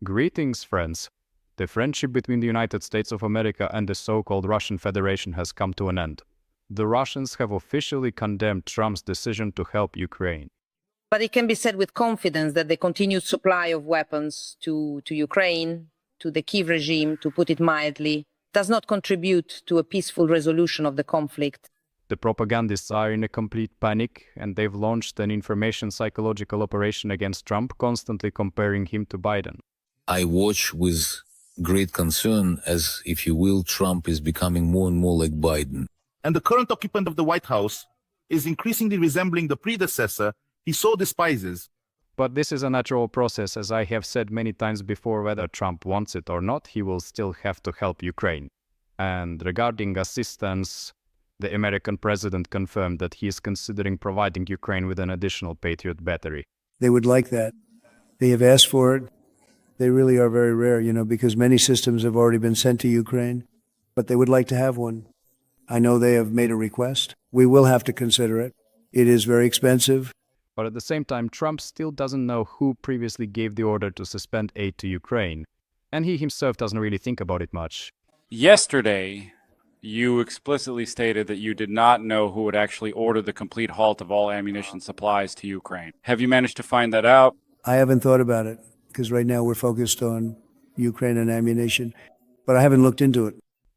Greetings, friends. The friendship between the United States of America and the so-called Russian Federation has come to an end. The Russians have officially condemned Trump's decision to help Ukraine. But it can be said with confidence that the continued supply of weapons to Ukraine, to the Kyiv regime, to put it mildly, does not contribute to a peaceful resolution of the conflict. The propagandists are in a complete panic, and they've launched an information psychological operation against Trump, constantly comparing him to Biden. I watch with great concern as, if you will, Trump is becoming more and more like Biden. And the current occupant of the White House is increasingly resembling the predecessor he so despises. But this is a natural process. As I have said many times before, whether Trump wants it or not, he will still have to help Ukraine. And regarding assistance, the American president confirmed that he is considering providing Ukraine with an additional Patriot battery. They would like that. They have asked for it. They really are very rare, because many systems have already been sent to Ukraine, but they would like to have one. I know they have made a request. We will have to consider it. It is very expensive. But at the same time, Trump still doesn't know who previously gave the order to suspend aid to Ukraine, and he himself doesn't really think about it much. Yesterday, you explicitly stated that you did not know who would actually order the complete halt of all ammunition supplies to Ukraine. Have you managed to find that out? I haven't thought about it, because right now we're focused on Ukraine and ammunition, but I haven't looked into it.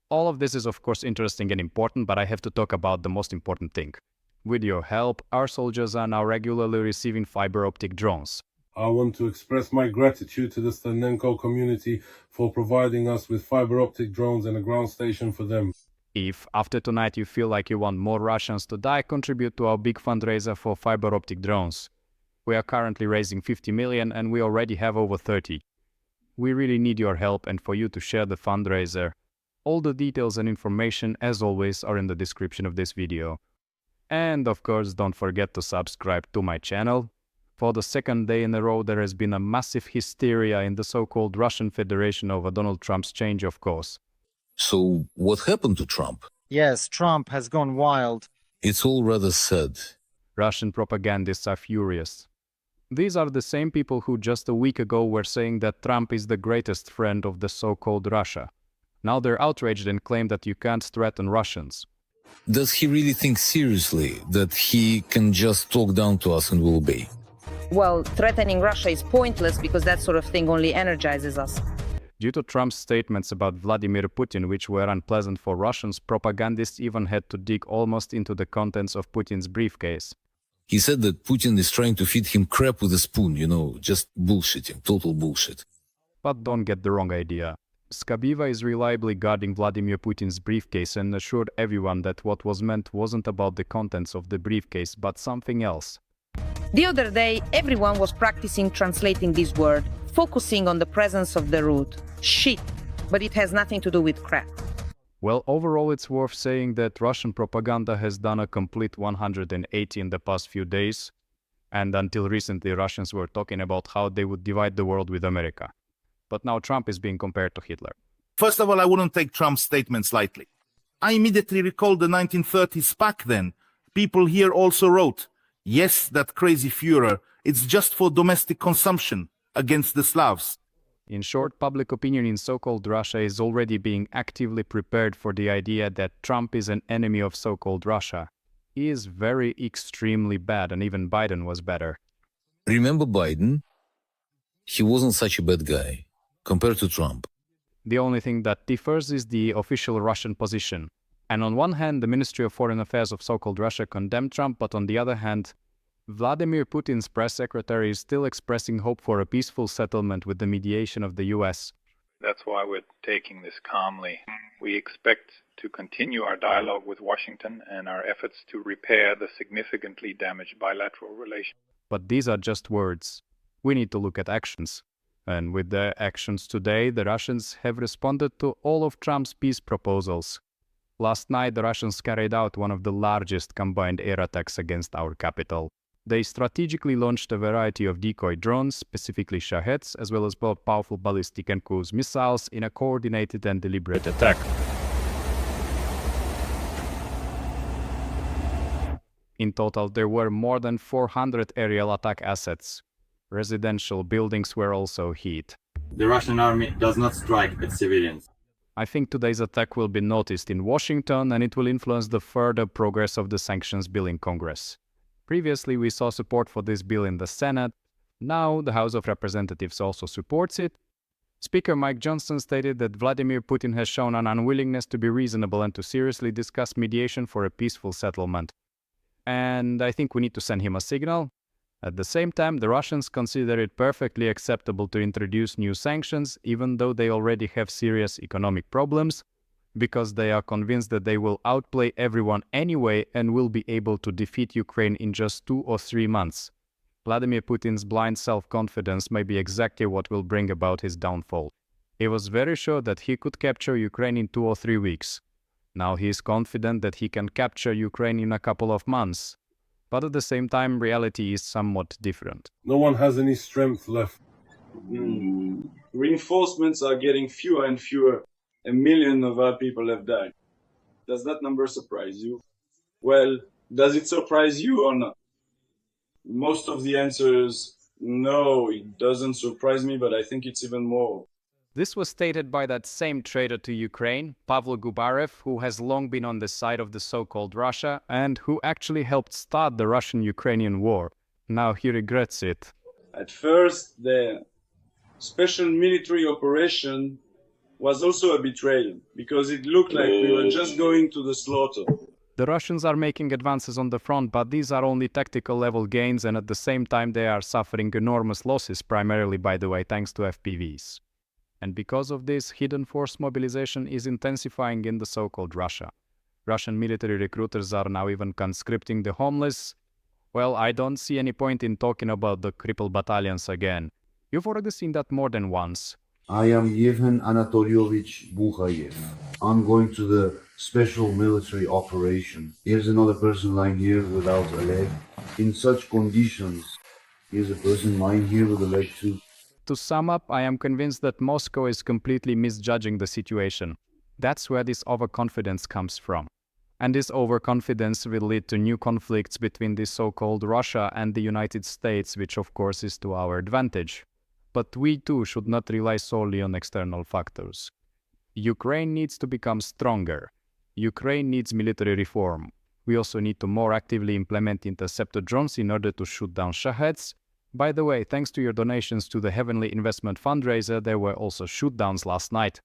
All of this is of course interesting and important, but I have to talk about the most important thing. With your help, our soldiers are now regularly receiving fiber optic drones. I want to express my gratitude to the Stanenko community for providing us with fiber optic drones and a ground station for them. If after tonight you feel like you want more Russians to die, contribute to our big fundraiser for fiber optic drones. We are currently raising 50 million and we already have over 30. We really need your help and for you to share the fundraiser. All the details and information, as always, are in the description of this video. And of course, don't forget to subscribe to my channel. For the second day in a row, there has been a massive hysteria in the so-called Russian Federation over Donald Trump's change of course. So what happened to Trump? Yes, Trump has gone wild. It's all rather sad. Russian propagandists are furious. These are the same people who just a week ago were saying that Trump is the greatest friend of the so-called Russia. Now they're outraged and claim that you can't threaten Russians. Does he really think seriously that he can just talk down to us and we'll obey? Well, threatening Russia is pointless because that sort of thing only energizes us. Due to Trump's statements about Vladimir Putin, which were unpleasant for Russians, propagandists even had to dig almost into the contents of Putin's briefcase. He said that Putin is trying to feed him crap with a spoon, just bullshitting, total bullshit. But don't get the wrong idea. Skabiva is reliably guarding Vladimir Putin's briefcase and assured everyone that what was meant wasn't about the contents of the briefcase, but something else. The other day, everyone was practicing translating this word, focusing on the presence of the root, shit, but it has nothing to do with crap. Well, overall it's worth saying that Russian propaganda has done a complete 180 in the past few days, and until recently Russians were talking about how they would divide the world with America. But now Trump is being compared to Hitler. First of all, I wouldn't take Trump's statements lightly. I immediately recalled the 1930s back then. People here also wrote, yes, that crazy Führer, it's just for domestic consumption against the Slavs. In short, public opinion in so-called Russia is already being actively prepared for the idea that Trump is an enemy of so-called Russia. He is very extremely bad, and even Biden was better. Remember Biden? He wasn't such a bad guy compared to Trump. The only thing that differs is the official Russian position. And on one hand, the Ministry of Foreign Affairs of so-called Russia condemned Trump, but on the other hand, Vladimir Putin's press secretary is still expressing hope for a peaceful settlement with the mediation of the US. That's why we're taking this calmly. We expect to continue our dialogue with Washington and our efforts to repair the significantly damaged bilateral relations. But these are just words. We need to look at actions. And with their actions today, the Russians have responded to all of Trump's peace proposals. Last night, the Russians carried out one of the largest combined air attacks against our capital. They strategically launched a variety of decoy drones, specifically Shaheds, as well as both powerful ballistic and cruise missiles in a coordinated and deliberate attack. In total, there were more than 400 aerial attack assets. Residential buildings were also hit. The Russian army does not strike at civilians. I think today's attack will be noticed in Washington and it will influence the further progress of the sanctions bill in Congress. Previously, we saw support for this bill in the Senate. Now, the House of Representatives also supports it. Speaker Mike Johnson stated that Vladimir Putin has shown an unwillingness to be reasonable and to seriously discuss mediation for a peaceful settlement. And I think we need to send him a signal. At the same time, the Russians consider it perfectly acceptable to introduce new sanctions, even though they already have serious economic problems, because they are convinced that they will outplay everyone anyway and will be able to defeat Ukraine in just 2 or 3 months. Vladimir Putin's blind self-confidence may be exactly what will bring about his downfall. He was very sure that he could capture Ukraine in 2 or 3 weeks. Now he is confident that he can capture Ukraine in a couple of months. But at the same time, reality is somewhat different. No one has any strength left. Reinforcements are getting fewer and fewer. 1 million of our people have died. Does that number surprise you? Well, does it surprise you or not? Most of the answers, no, it doesn't surprise me, but I think it's even more. This was stated by that same traitor to Ukraine, Pavlo Gubarev, who has long been on the side of the so-called Russia and who actually helped start the Russian-Ukrainian war. Now he regrets it. At first, the special military operation was also a betrayal, because it looked like we were just going to the slaughter. The Russians are making advances on the front, but these are only tactical level gains, and at the same time they are suffering enormous losses, primarily, by the way, thanks to FPVs. And because of this, hidden force mobilization is intensifying in the so-called Russia. Russian military recruiters are now even conscripting the homeless. Well, I don't see any point in talking about the crippled battalions again. You've already seen that more than once. I am Yevhen Anatolievich Bukhayev. I'm going to the special military operation. Here's another person lying here without a leg. In such conditions, here's a person lying here with a leg too. To sum up, I am convinced that Moscow is completely misjudging the situation. That's where this overconfidence comes from. And this overconfidence will lead to new conflicts between the so-called Russia and the United States, which of course is to our advantage. But we too should not rely solely on external factors. Ukraine needs to become stronger. Ukraine needs military reform. We also need to more actively implement interceptor drones in order to shoot down Shaheds. By the way, thanks to your donations to the Heavenly Investment fundraiser, there were also shoot-downs last night.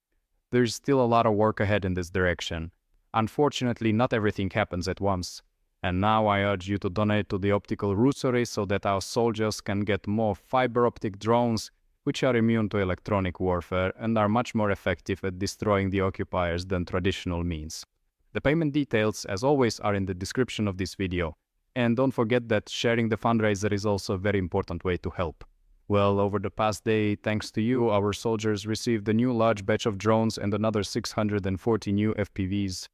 There is still a lot of work ahead in this direction. Unfortunately, not everything happens at once. And now I urge you to donate to the optical roosery so that our soldiers can get more fiber-optic drones, which are immune to electronic warfare and are much more effective at destroying the occupiers than traditional means. The payment details, as always, are in the description of this video. And don't forget that sharing the fundraiser is also a very important way to help. Well, over the past day, thanks to you, our soldiers received a new large batch of drones and another 640 new FPVs.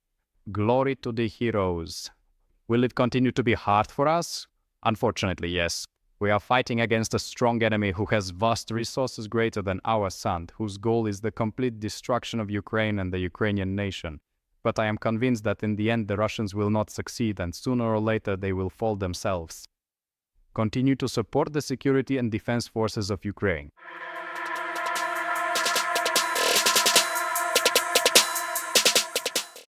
Glory to the heroes. Will it continue to be hard for us? Unfortunately, yes. We are fighting against a strong enemy who has vast resources greater than our sun, whose goal is the complete destruction of Ukraine and the Ukrainian nation. But I am convinced that in the end the Russians will not succeed and sooner or later they will fall themselves. Continue to support the security and defense forces of Ukraine.